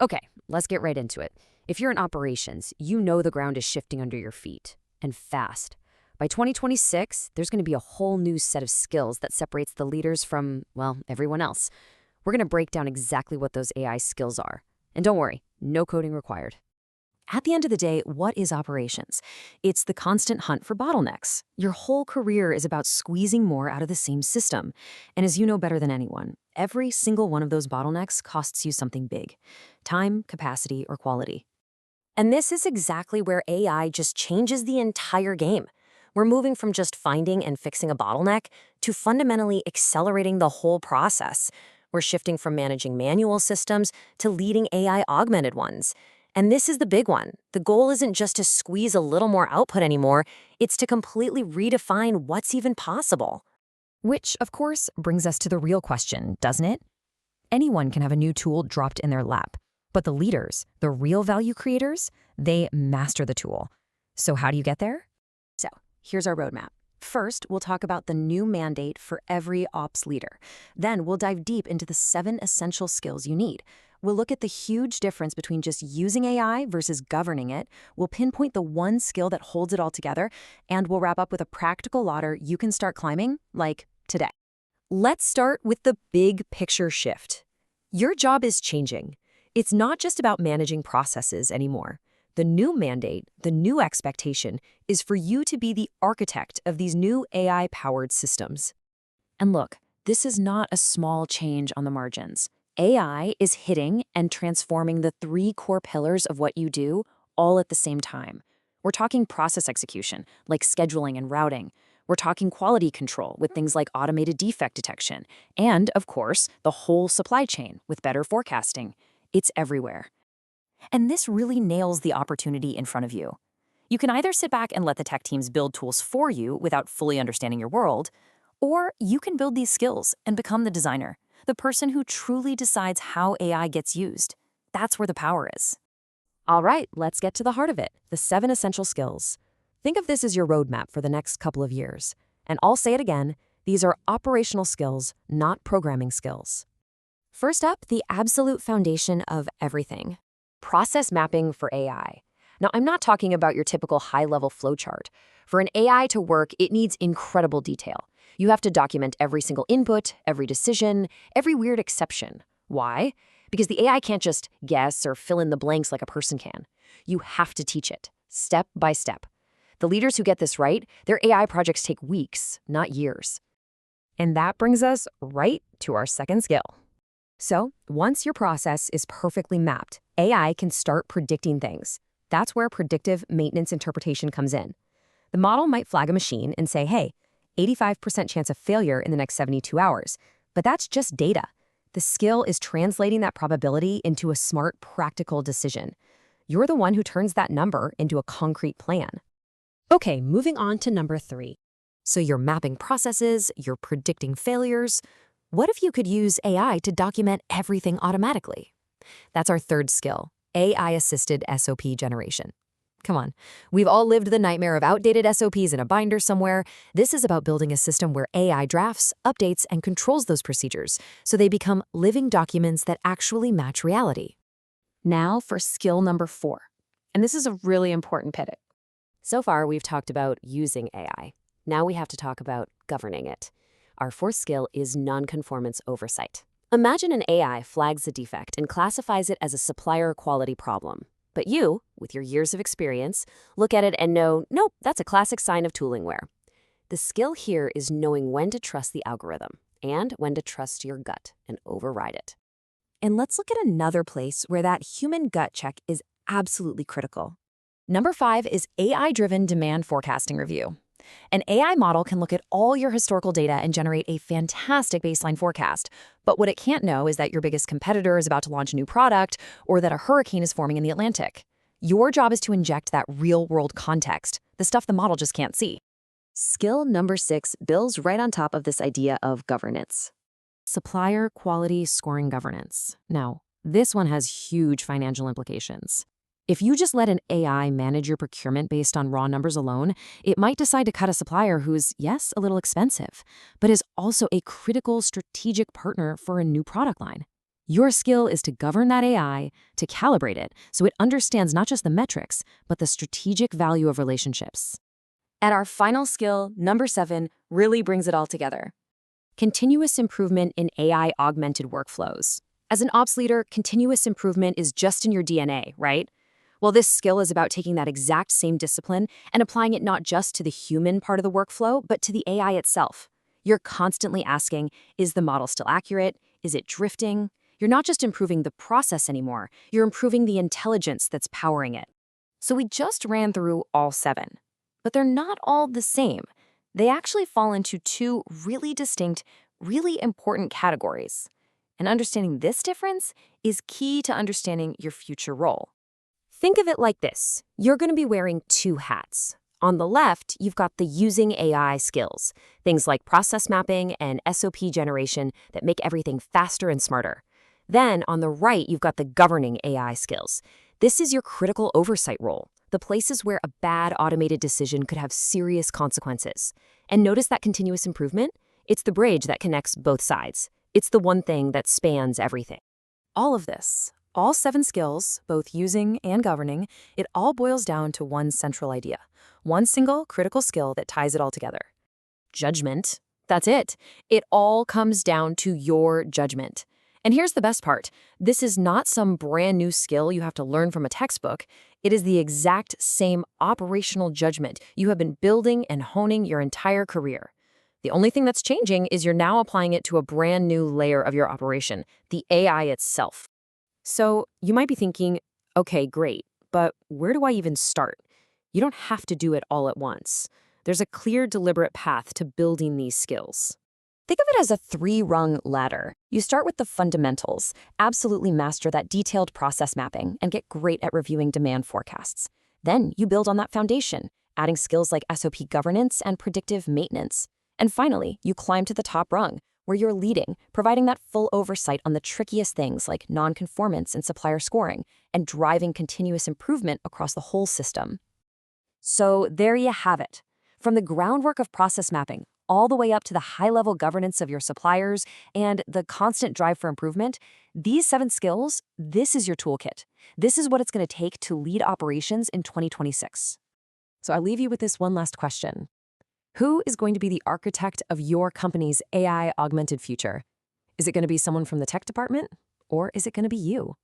Okay, let's get right into it. If you're in operations, you know the ground is shifting under your feet, and fast. By 2026, there's going to be a whole new set of skills that separates the leaders from, well, everyone else. We're going to break down exactly what those AI skills are. And don't worry, no coding required. At the end of the day, what is operations? It's the constant hunt for bottlenecks. Your whole career is about squeezing more out of the same system. And as you know better than anyone, every single one of those bottlenecks costs you something big: time, capacity, or quality. And this is exactly where AI just changes the entire game. We're moving from just finding and fixing a bottleneck to fundamentally accelerating the whole process. We're shifting from managing manual systems to leading AI-augmented ones. And this is the big one. The goal isn't just to squeeze a little more output anymore, it's to completely redefine what's even possible. Which, of course, brings us to the real question, doesn't it? Anyone can have a new tool dropped in their lap. But the leaders, the real value creators, they master the tool. So how do you get there? So here's our roadmap. First, we'll talk about the new mandate for every ops leader. Then we'll dive deep into the 7 essential skills you need. We'll look at the huge difference between just using AI versus governing it. We'll pinpoint the one skill that holds it all together. And we'll wrap up with a practical ladder you can start climbing, like today. Let's start with the big picture shift. Your job is changing. It's not just about managing processes anymore. The new mandate, the new expectation, is for you to be the architect of these new AI-powered systems. And look, this is not a small change on the margins. AI is hitting and transforming the 3 core pillars of what you do all at the same time. We're talking process execution, like scheduling and routing. We're talking quality control with things like automated defect detection. And, of course, the whole supply chain with better forecasting. It's everywhere. And this really nails the opportunity in front of you. You can either sit back and let the tech teams build tools for you without fully understanding your world, or you can build these skills and become the designer, the person who truly decides how AI gets used. That's where the power is. All right, let's get to the heart of it, the 7 essential skills. Think of this as your roadmap for the next couple of years. And I'll say it again, these are operational skills, not programming skills. First up, the absolute foundation of everything: process mapping for AI. Now, I'm not talking about your typical high-level flowchart. For an AI to work, it needs incredible detail. You have to document every single input, every decision, every weird exception. Why? Because the AI can't just guess or fill in the blanks like a person can. You have to teach it, step by step. The leaders who get this right, their AI projects take weeks, not years. And that brings us right to our second skill. So, once your process is perfectly mapped, AI can start predicting things. That's where predictive maintenance interpretation comes in. The model might flag a machine and say, hey, 85% chance of failure in the next 72 hours. But that's just data. The skill is translating that probability into a smart, practical decision. You're the one who turns that number into a concrete plan. Okay, moving on to number 3. So you're mapping processes, you're predicting failures. What if you could use AI to document everything automatically? That's our third skill, AI-assisted SOP generation. Come on, we've all lived the nightmare of outdated SOPs in a binder somewhere. This is about building a system where AI drafts, updates, and controls those procedures so they become living documents that actually match reality. Now for skill number 4. And this is a really important pivot. So far, we've talked about using AI. Now we have to talk about governing it. Our 4th skill is non-conformance oversight. Imagine an AI flags a defect and classifies it as a supplier quality problem. But you, with your years of experience, look at it and know, nope, that's a classic sign of tooling wear. The skill here is knowing when to trust the algorithm and when to trust your gut and override it. And let's look at another place where that human gut check is absolutely critical. Number 5 is AI-driven demand forecasting review. An AI model can look at all your historical data and generate a fantastic baseline forecast. But what it can't know is that your biggest competitor is about to launch a new product or that a hurricane is forming in the Atlantic. Your job is to inject that real-world context, the stuff the model just can't see. Skill number 6 builds right on top of this idea of governance. Supplier quality scoring governance. Now, this one has huge financial implications. If you just let an AI manage your procurement based on raw numbers alone, it might decide to cut a supplier who's, yes, a little expensive, but is also a critical strategic partner for a new product line. Your skill is to govern that AI, to calibrate it so it understands not just the metrics, but the strategic value of relationships. And our final skill, number 7, really brings it all together. Continuous improvement in AI-augmented workflows. As an ops leader, continuous improvement is just in your DNA, right? Well, this skill is about taking that exact same discipline and applying it not just to the human part of the workflow, but to the AI itself. You're constantly asking, is the model still accurate? Is it drifting? You're not just improving the process anymore, you're improving the intelligence that's powering it. So we just ran through all 7, but they're not all the same. They actually fall into 2 really distinct, really important categories. And understanding this difference is key to understanding your future role. Think of it like this. You're going to be wearing 2 hats. On the left, you've got the using AI skills, things like process mapping and SOP generation that make everything faster and smarter. Then, on the right, you've got the governing AI skills. This is your critical oversight role, the places where a bad automated decision could have serious consequences. And notice that continuous improvement? It's the bridge that connects both sides. It's the one thing that spans everything. All of this, all 7 skills, both using and governing, it all boils down to one central idea, one single critical skill that ties it all together. Judgment. That's it. It all comes down to your judgment. And here's the best part. This is not some brand new skill you have to learn from a textbook. It is the exact same operational judgment you have been building and honing your entire career. The only thing that's changing is you're now applying it to a brand new layer of your operation, the AI itself. So you might be thinking, okay, great, but where do I even start? You don't have to do it all at once. There's a clear, deliberate path to building these skills. Think of it as a 3-rung ladder. You start with the fundamentals, absolutely master that detailed process mapping, and get great at reviewing demand forecasts. Then you build on that foundation, adding skills like SOP governance and predictive maintenance. And finally, you climb to the top rung, where you're leading, providing that full oversight on the trickiest things like non-conformance and supplier scoring, and driving continuous improvement across the whole system. So there you have it. From the groundwork of process mapping, all the way up to the high-level governance of your suppliers and the constant drive for improvement, these 7 skills, this is your toolkit. This is what it's going to take to lead operations in 2026. So I leave you with this one last question. Who is going to be the architect of your company's AI-augmented future? Is it going to be someone from the tech department, or is it going to be you?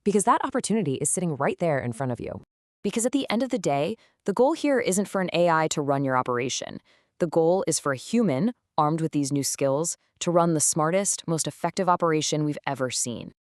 Because that opportunity is sitting right there in front of you. Because at the end of the day, the goal here isn't for an AI to run your operation. The goal is for a human, armed with these new skills, to run the smartest, most effective operation we've ever seen.